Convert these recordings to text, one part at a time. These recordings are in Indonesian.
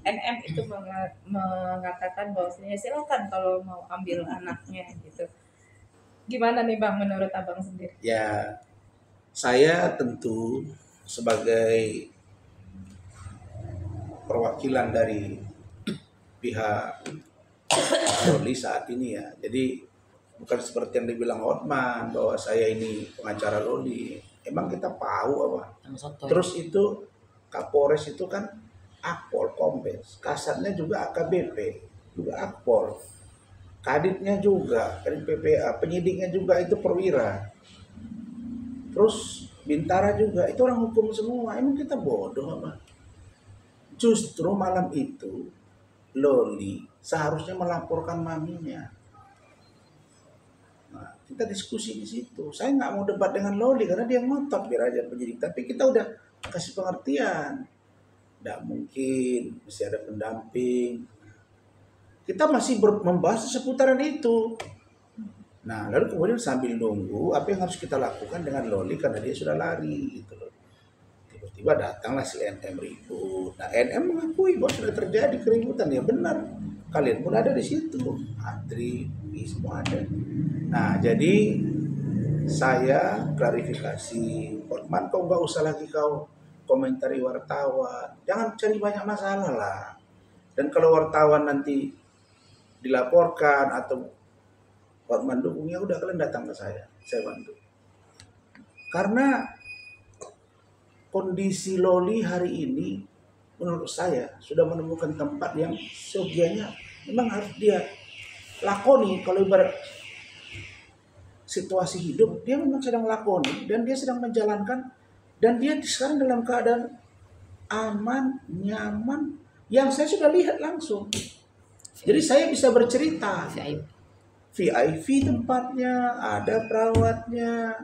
NM itu mengatakan bahwasanya silakan kalau mau ambil anaknya gitu. Gimana nih Bang menurut Abang sendiri? Ya, saya tentu sebagai perwakilan dari pihak Loli saat ini ya. Jadi bukan seperti yang dibilang Hotman bahwa saya ini pengacara Loli. Emang kita tahu apa? Terus itu Kapolres itu kan Akpol Kombes, kasatnya juga AKBP, juga Akpol, kaditnya juga, kadit PPA, penyidiknya juga itu perwira. Terus Bintara juga, itu orang hukum semua. Emang kita bodoh apa? Justru malam itu Loli seharusnya melaporkan maminya. Nah, kita diskusi di situ. Saya nggak mau debat dengan Loli karena dia ngotot biar aja penyidik. Tapi kita udah kasih pengertian. Nggak mungkin, mesti ada pendamping. Kita masih membahas seputaran itu. Nah, lalu kemudian sambil nunggu apa yang harus kita lakukan dengan Loli karena dia sudah lari gitu loh. Tiba-tiba datanglah si NM ribut. Nah, NM mengakui bahwa sudah terjadi keributan. Ya benar. Kalian pun ada di situ. Antri, semua ada. Nah, jadi saya klarifikasi. Hotman, kau nggak usah lagi kau komentari wartawan. Jangan cari banyak masalah lah. Dan kalau wartawan nanti dilaporkan atau Hotman dukungnya, udah kalian datang ke saya bantu. Karena kondisi Loli hari ini menurut saya sudah menemukan tempat yang seyogianya memang harus dia lakoni. Kalau ibarat situasi hidup, dia memang sedang lakoni dan dia sedang menjalankan, dan dia sekarang dalam keadaan aman, nyaman, yang saya sudah lihat langsung. Jadi saya bisa bercerita. VIP tempatnya, ada perawatnya,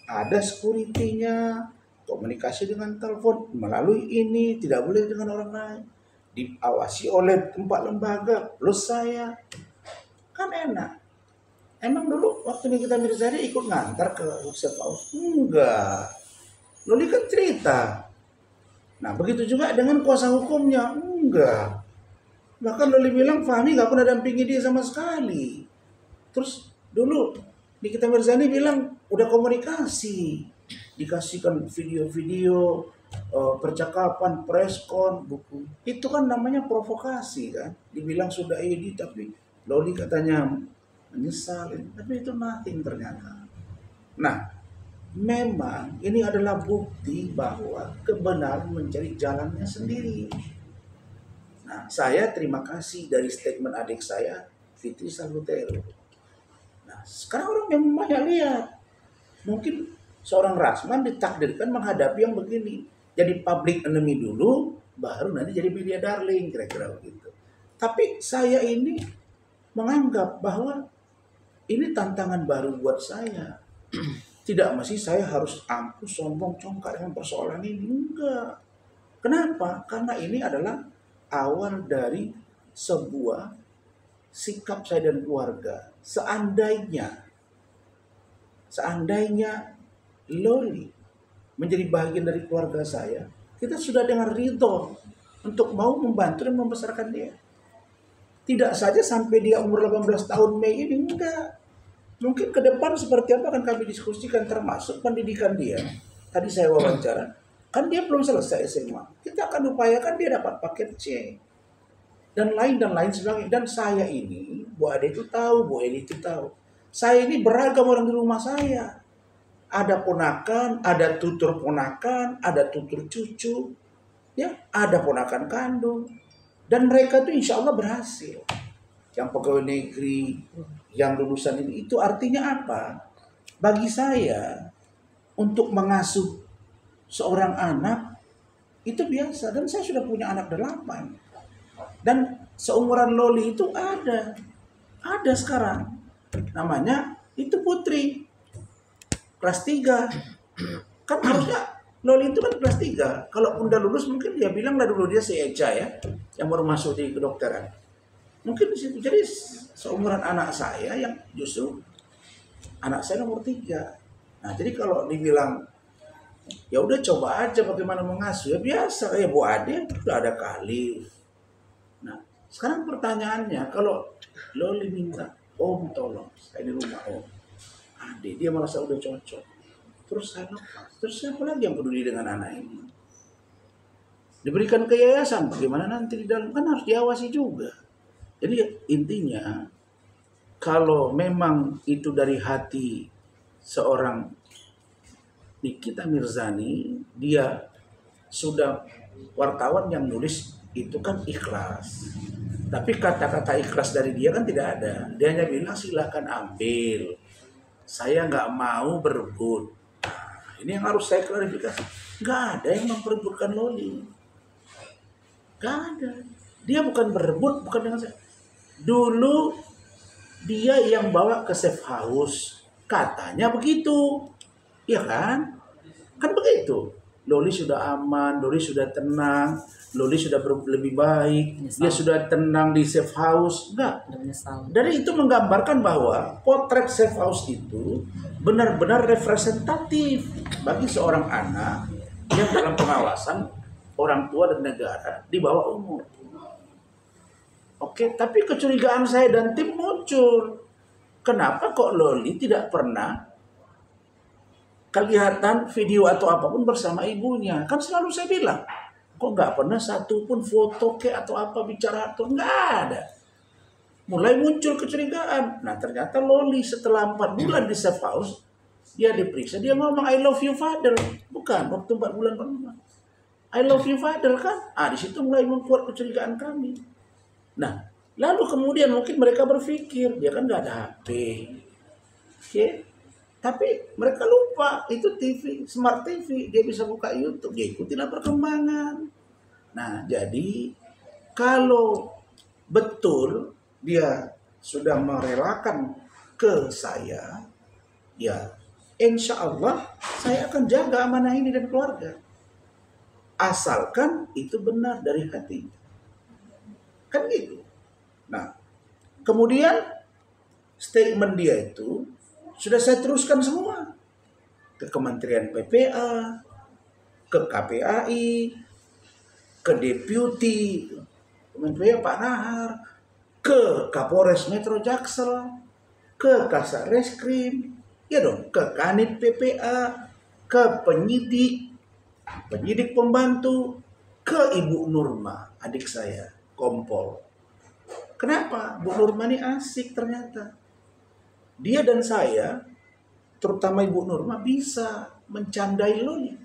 ada security-nya, komunikasi dengan telepon melalui ini, tidak boleh dengan orang lain, diawasi oleh tempat lembaga plus saya. Kan enak. Emang dulu waktu Nikita Mirzani ikut ngantar ke Safe House? Enggak. Loli kan cerita. Nah begitu juga dengan kuasa hukumnya? Enggak. Bahkan Loli bilang Fahmi gak pernah dampingi dia sama sekali. Terus dulu Nikita Mirzani bilang udah komunikasi, dikasihkan video-video percakapan, preskon, buku. Itu kan namanya provokasi kan. Dibilang sudah edit tapi Loli katanya menyesalin, tapi itu nothing ternyata. Nah, memang ini adalah bukti bahwa kebenaran mencari jalannya sendiri. Nah, saya terima kasih dari statement adik saya, Fitri Salutero. Nah, sekarang orang yang banyak lihat. Mungkin seorang Rasman ditakdirkan menghadapi yang begini. Jadi public enemy dulu, baru nanti jadi media darling, kira-kira begitu. Tapi saya ini menganggap bahwa ini tantangan baru buat saya. Tidak mesti saya harus ampuh, sombong, congkak dengan persoalan ini. Enggak. Kenapa? Karena ini adalah awal dari sebuah sikap saya dan keluarga. Seandainya Loli menjadi bagian dari keluarga saya, kita sudah dengan ridho untuk mau membantu dan membesarkan dia. Tidak saja sampai dia umur 18 tahun Mei ini, enggak. Mungkin ke depan seperti apa akan kami diskusikan, termasuk pendidikan dia. Tadi saya wawancara, kan dia belum selesai SMA. Kita akan upayakan dia dapat paket C. Dan lain sebagainya. Dan saya ini, Bu Ade itu tahu, Bu Eli itu tahu. Saya ini beragam orang di rumah saya. Ada ponakan, ada tutur ponakan, ada tutur cucu, ya, ada ponakan kandung. Dan mereka itu insya Allah berhasil. Yang pegawai negeri, yang lulusan ini, itu artinya apa? Bagi saya, untuk mengasuh seorang anak, itu biasa. Dan saya sudah punya anak 8. Dan seumuran Loli itu ada sekarang. Namanya itu Putri, kelas 3. Kan harusnya Loli itu kan kelas 3. Kalau udah lulus mungkin dia bilang lah dulu dia si Eja ya, yang baru masuk di kedokteran. Mungkin di situ. Jadi seumuran anak saya yang justru anak saya nomor 3. Nah jadi kalau dibilang Ya udah coba aja bagaimana mengasuh. Ya biasa, ya Bu Ade udah ada kali. Nah, sekarang pertanyaannya, kalau Loli minta, Om tolong, saya di rumah Om. Ade, dia merasa udah cocok. Terus saya lepas. Terus siapa lagi yang peduli dengan anak ini? Diberikan ke yayasan, bagaimana nanti di dalam? Kan harus diawasi juga. Jadi intinya, kalau memang itu dari hati seorang Nikita Mirzani, dia sudah wartawan yang nulis itu kan ikhlas. Tapi kata-kata ikhlas dari dia kan tidak ada. Dia hanya bilang silakan ambil. Saya nggak mau berebut. Nah, ini yang harus saya klarifikasi. Nggak ada yang memperebutkan Loli. Nggak ada. Dia bukan berebut, bukan dengan saya. Dulu dia yang bawa ke safe house. Katanya begitu. Iya kan? Kan begitu. Loli sudah aman, Loli sudah tenang, Loli sudah lebih baik, dia sudah tenang di safe house. Enggak. Dari itu menggambarkan bahwa potret safe house itu benar-benar representatif bagi seorang anak yang dalam pengawasan orang tua dan negara di bawah umur. Oke, tapi kecurigaan saya dan tim muncul. Kenapa kok Loli tidak pernah kelihatan video atau apapun bersama ibunya? Kan selalu saya bilang, kok nggak pernah satu pun foto atau apa bicara atau nggak ada. Mulai muncul kecurigaan. Nah ternyata Loli setelah 4 bulan di safe house, dia diperiksa, dia ngomong I love you father. Bukan, waktu 4 bulan pertama. I love you father kan? Di situ mulai membuat kecurigaan kami. Nah, lalu kemudian mungkin mereka berpikir, dia kan nggak ada HP. Oke. Tapi mereka lupa itu TV, smart TV, dia bisa buka YouTube, dia ikutilah perkembangan. Nah, jadi kalau betul dia sudah merelakan ke saya, ya insya Allah saya akan jaga amanah ini dan keluarga. Asalkan itu benar dari hati. Kan gitu. Nah, kemudian statement dia itu sudah saya teruskan semua ke Kementerian PPA, ke KPAI, ke Deputi Kementerian Pak Nahar, ke Kapolres Metro Jaksel, ke Kasat Reskrim, ya dong, ke Kanit PPA, ke penyidik pembantu, ke Ibu Nurma, adik saya, Kompol. Kenapa? Bu Nurma ini asik ternyata. Dia dan saya, terutama Ibu Nurma, bisa mencandai Loli.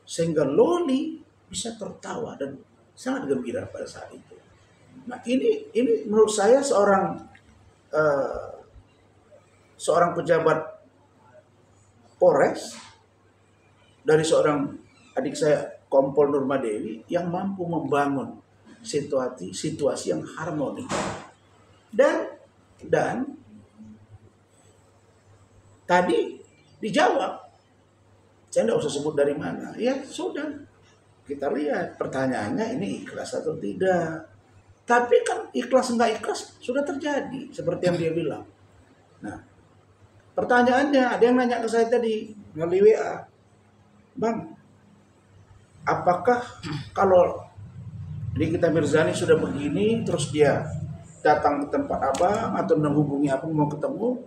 Sehingga Loli bisa tertawa dan sangat gembira pada saat itu. Nah ini menurut saya seorang pejabat Polres, dari seorang adik saya Kompol Nurma Dewi, yang mampu membangun situasi yang harmoni. Dan tadi dijawab, saya tidak usah sebut dari mana. Ya sudah, kita lihat pertanyaannya ini ikhlas atau tidak. Tapi kan ikhlas enggak ikhlas sudah terjadi seperti yang dia bilang. Nah, pertanyaannya ada yang nanya ke saya tadi melalui WA, Bang, apakah kalau Nikita Mirzani sudah begini terus dia datang ke tempat abang atau menghubungi abang mau ketemu,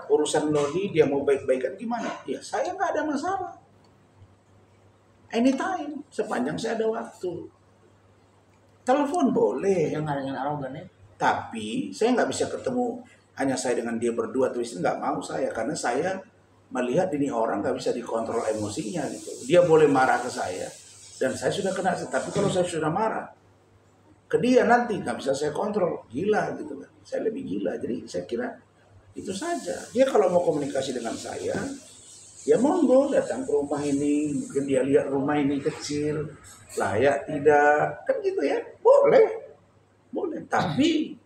urusan Loli dia mau baik-baikan gimana? Ya saya nggak ada masalah. Anytime, sepanjang saya ada waktu. Telepon boleh. Yang nggak dengan arogan ya. Tapi saya nggak bisa ketemu hanya saya dengan dia berdua terus, nggak mau saya, karena saya melihat ini orang nggak bisa dikontrol emosinya gitu. Dia boleh marah ke saya dan saya sudah kena, tapi kalau saya sudah marah ke dia nanti nggak bisa saya kontrol, gila gitu kan. Saya lebih gila, jadi saya kira itu saja. Dia kalau mau komunikasi dengan saya, ya monggo datang ke rumah ini, mungkin dia lihat rumah ini kecil, layak tidak, kan gitu ya, boleh. Tapi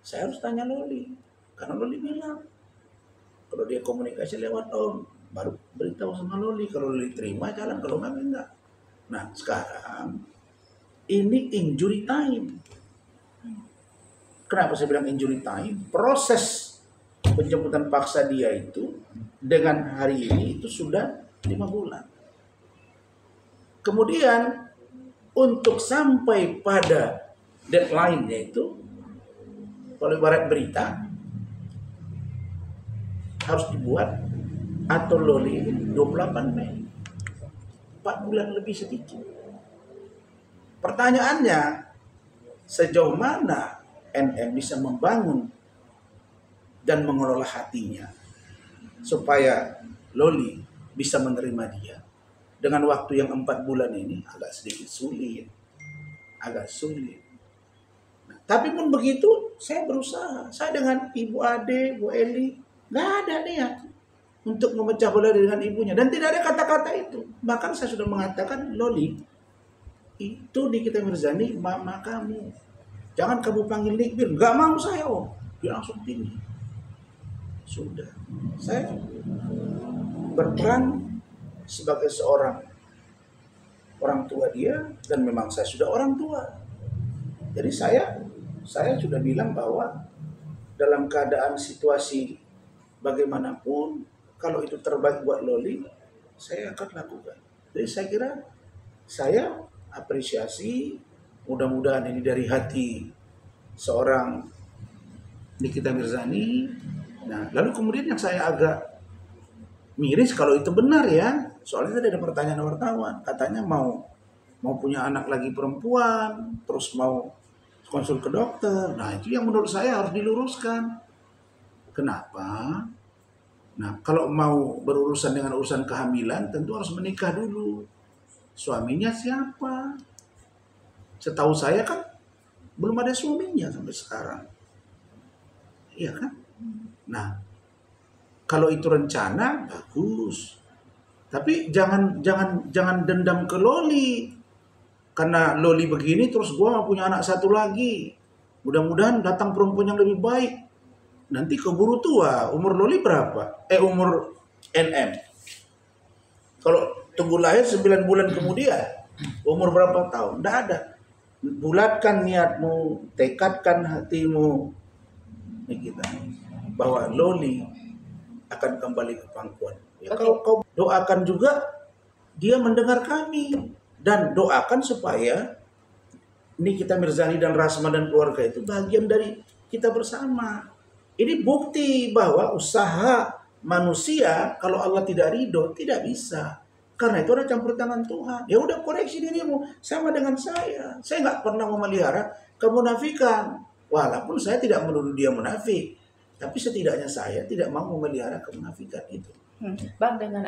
saya harus tanya Loli, karena Loli bilang kalau dia komunikasi lewat Om, baru beritahu sama Loli. Kalau Loli terima jalan, kalau enggak. Nah sekarang ini injury time. Kenapa saya bilang injury time? Proses penjemputan paksa dia itu dengan hari ini itu sudah 5 bulan. kemudian untuk sampai pada deadline yaitu kalau ibarat berita harus dibuat atau loli 28 Mei, 4 bulan lebih sedikit. Pertanyaannya, sejauh mana NM bisa membangun dan mengelola hatinya supaya Loli bisa menerima dia dengan waktu yang 4 bulan ini agak sedikit sulit, agak sulit. Nah, tapi pun begitu saya berusaha, saya dengan Ibu Ade, Bu Eli, nggak ada niat untuk memecah belah dengan ibunya dan tidak ada kata-kata itu. Bahkan saya sudah mengatakan, Loli, itu Nikita Mirzani mama kamu, jangan kamu panggil Nikbir. Nggak mau saya, dia langsung tinggi. Sudah, saya berperan sebagai seorang orang tua dia dan memang saya sudah orang tua. Jadi saya sudah bilang bahwa dalam keadaan situasi bagaimanapun, kalau itu terbaik buat Loli, saya akan lakukan. Jadi saya kira saya apresiasi, mudah-mudahan ini dari hati seorang Nikita Mirzani. Nah, lalu kemudian yang saya agak miris kalau itu benar ya, soalnya tadi ada pertanyaan wartawan, katanya mau punya anak lagi perempuan, terus mau konsul ke dokter. Nah, itu yang menurut saya harus diluruskan. Kenapa? Nah, kalau mau berurusan dengan urusan kehamilan, tentu harus menikah dulu. Suaminya siapa? Setahu saya kan belum ada suaminya sampai sekarang. Iya kan? Nah, kalau itu rencana bagus. Tapi jangan dendam ke Loli. Karena Loli begini terus gua mau punya anak satu lagi. Mudah-mudahan datang perempuan yang lebih baik. Nanti keburu tua. Umur Loli berapa? Umur NM. Kalau tunggu lahir 9 bulan kemudian, umur berapa tahun? Nggak ada. Bulatkan niatmu, tekadkan hatimu, Nikita, bahwa Loli akan kembali ke pangkuan. Ya, kau doakan juga dia mendengar kami dan doakan supaya Nikita Mirzani dan Rasma dan keluarga itu bagian dari kita bersama. Ini bukti bahwa usaha manusia kalau Allah tidak ridho tidak bisa. Karena itu ada campur tangan Tuhan. Ya udah, koreksi dirimu sama dengan saya. Saya nggak pernah memelihara kemunafikan. Walaupun saya tidak menuduh dia munafik, tapi setidaknya saya tidak mau memelihara kemunafikan itu. Bang, dengan